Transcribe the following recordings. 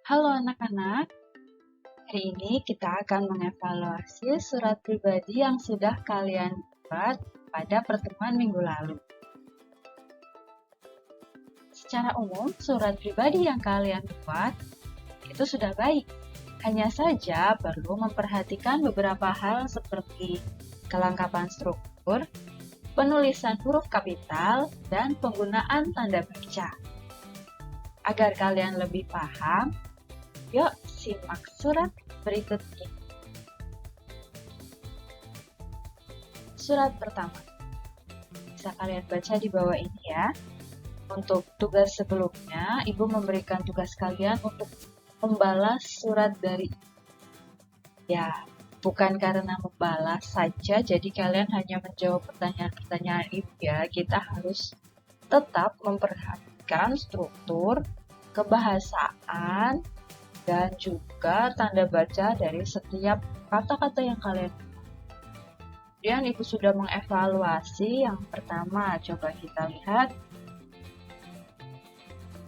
Halo anak-anak, hari ini kita akan mengevaluasi surat pribadi yang sudah kalian buat pada pertemuan minggu lalu. Secara umum, surat pribadi yang kalian buat itu sudah baik. Hanya saja perlu memperhatikan beberapa hal seperti kelengkapan struktur, penulisan huruf kapital, dan penggunaan tanda baca. Agar kalian lebih paham, yuk simak surat berikut ini. Surat pertama. Bisa kalian baca di bawah ini ya. Untuk tugas sebelumnya, Ibu memberikan tugas kalian untuk membalas surat dari ya, bukan karena membalas saja, jadi kalian hanya menjawab pertanyaan-pertanyaan Ibu ya. Kita harus tetap memperhatikan struktur, kebahasaan, dan juga tanda baca dari setiap kata-kata yang kalian. Kemudian Ibu sudah mengevaluasi yang pertama. Coba kita lihat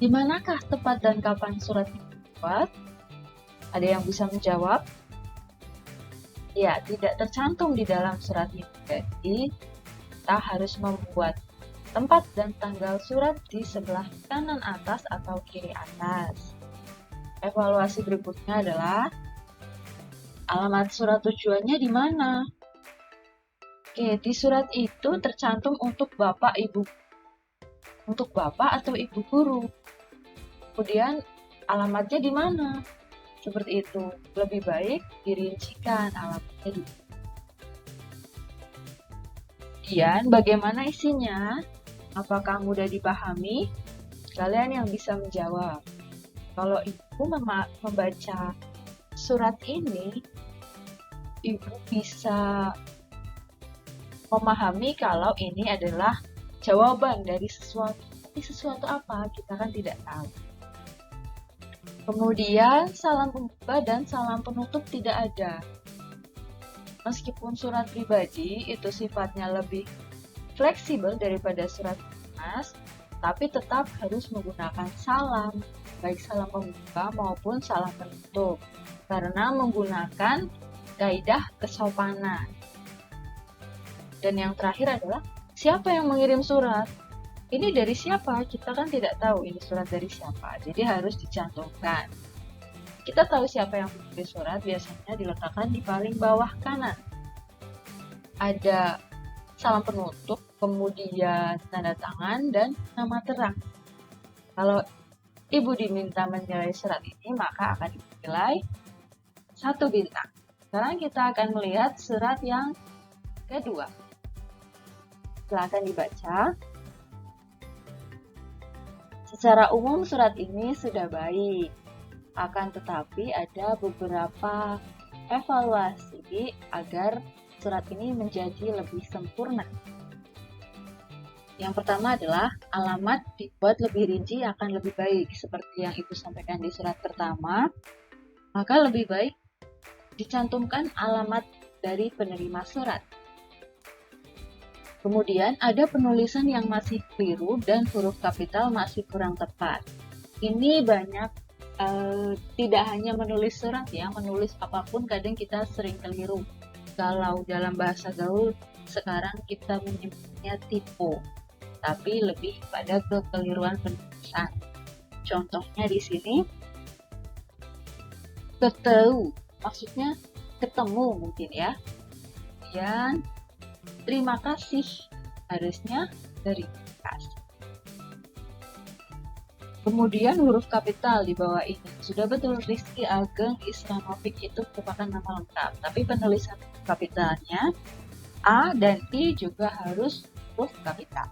di manakah tepat dan kapan surat dibuat? Ada yang bisa menjawab? Ya, tidak tercantum di dalam surat ini. Jadi, kita harus membuat tempat dan tanggal surat di sebelah kanan atas atau kiri atas. Evaluasi berikutnya adalah alamat surat tujuannya di mana? Oke, di surat itu tercantum untuk Bapak Ibu. Untuk Bapak atau Ibu guru. Kemudian alamatnya di mana? Seperti itu. Lebih baik dirincikan alamatnya di. Kemudian bagaimana isinya? Apakah mudah dipahami? Kalian yang bisa menjawab. Kalau Ibu membaca surat ini, Ibu bisa memahami kalau ini adalah jawaban dari sesuatu. Tapi sesuatu apa? Kita kan tidak tahu. Kemudian salam pembuka dan salam penutup tidak ada. Meskipun surat pribadi itu sifatnya lebih fleksibel daripada surat dinas, tapi tetap harus menggunakan salam, baik salam pembuka maupun salam penutup, karena menggunakan kaidah kesopanan. Dan yang terakhir adalah siapa yang mengirim surat? Ini dari siapa? Kita kan tidak tahu ini surat dari siapa, jadi harus dicantumkan. Kita tahu siapa yang menulis surat, biasanya diletakkan di paling bawah kanan. Ada salam penutup, kemudian tanda tangan, dan nama terang. Kalau Ibu diminta menilai surat ini, maka akan dinilai 1 bintang. Sekarang kita akan melihat surat yang kedua. Silakan dibaca. Secara umum surat ini sudah baik, akan tetapi ada beberapa evaluasi agar surat ini menjadi lebih sempurna. Yang pertama adalah alamat dibuat lebih rinci akan lebih baik. Seperti yang Ibu sampaikan di surat pertama, maka lebih baik dicantumkan alamat dari penerima surat. Kemudian ada penulisan yang masih keliru dan huruf kapital masih kurang tepat. Ini banyak, tidak hanya menulis surat ya, menulis apapun kadang kita sering keliru. Kalau dalam bahasa gaul sekarang kita menyebutnya typo, tapi lebih pada kekeliruan penulisan. Contohnya di sini, ketemu, maksudnya ketemu mungkin ya. Kemudian terima kasih, harusnya terima kasih. Kemudian huruf kapital di bawah ini. Sudah betul Rizky Ageng Islanovic itu merupakan nama lengkap, tapi penulisan kapitalnya A dan I juga harus huruf kapital.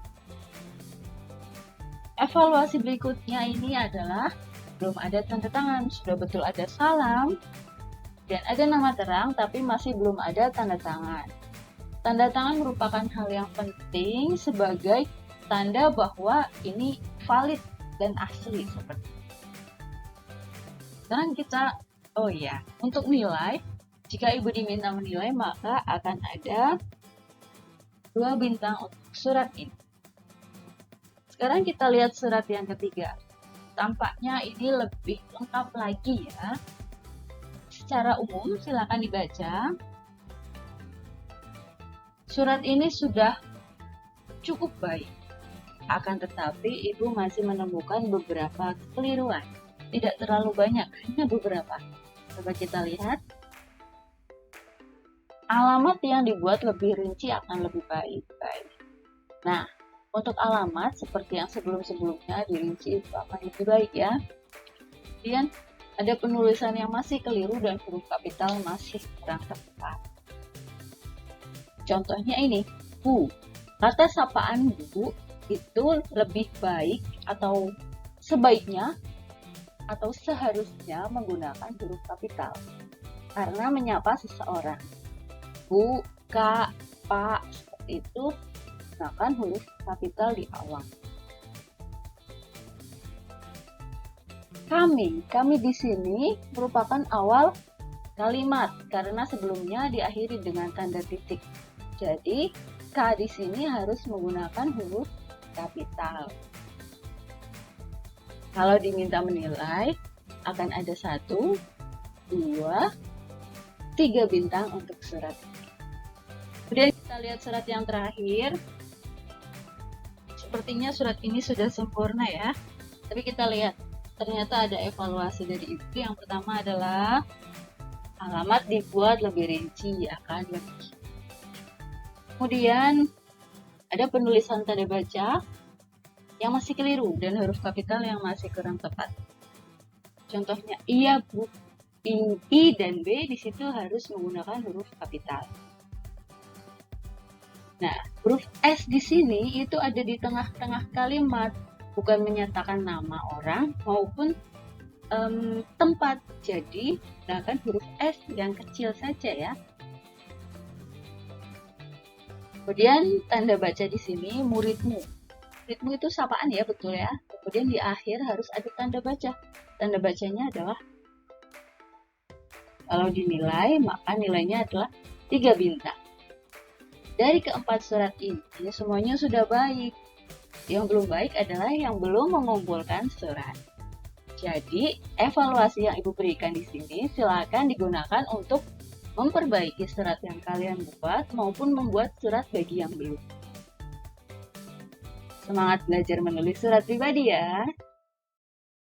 Evaluasi berikutnya ini adalah belum ada tanda tangan, sudah betul ada salam, dan ada nama terang, tapi masih belum ada tanda tangan. Tanda tangan merupakan hal yang penting sebagai tanda bahwa ini valid dan asli seperti itu. Sekarang kita, untuk nilai, jika Ibu diminta menilai maka akan ada 2 bintang untuk surat ini. Sekarang kita lihat surat yang ketiga. tampaknya ini lebih lengkap lagi ya. Secara umum silakan dibaca. Surat ini sudah cukup baik. Akan tetapi Ibu masih menemukan beberapa kekeliruan. Tidak terlalu banyak, hanya beberapa. Coba kita lihat. Alamat yang dibuat lebih rinci akan lebih baik. Nah, untuk alamat seperti yang sebelum-sebelumnya dirinci itu akan lebih baik ya. Kemudian ada penulisan yang masih keliru dan huruf kapital masih kurang tepat. Contohnya ini, Bu. Kata sapaan Bu itu lebih baik atau sebaiknya atau seharusnya menggunakan huruf kapital karena menyapa seseorang. Bu, Kak, Pak, seperti itu gunakan huruf kapital di awal. Kami di sini merupakan awal kalimat karena sebelumnya diakhiri dengan tanda titik. Jadi, K di sini harus menggunakan huruf kapital. Kalau diminta menilai, akan ada 1, 2, 3 bintang untuk surat ini. Kemudian kita lihat surat yang terakhir. Sepertinya surat ini sudah sempurna ya. Tapi kita lihat, ternyata ada evaluasi dari Ibu. Yang pertama adalah alamat dibuat lebih rinci, akan lebih. Kemudian ada penulisan tanda baca yang masih keliru dan huruf kapital yang masih kurang tepat. Contohnya iya, Bu. I dan B di situ harus menggunakan huruf kapital. Nah, huruf S di sini itu ada di tengah-tengah kalimat, bukan menyatakan nama orang maupun tempat. Jadi, gunakan huruf S yang kecil saja ya. Kemudian tanda baca di sini muridmu. Muridmu itu sapaan ya, betul ya. Kemudian di akhir harus ada tanda baca. Tanda bacanya adalah kalau dinilai maka nilainya adalah 3 bintang. Dari keempat surat ini semuanya sudah baik. Yang belum baik adalah yang belum mengumpulkan surat. Jadi evaluasi yang Ibu berikan di sini silakan digunakan untuk memperbaiki surat yang kalian buat maupun membuat surat bagi yang belum. Semangat belajar menulis surat pribadi ya!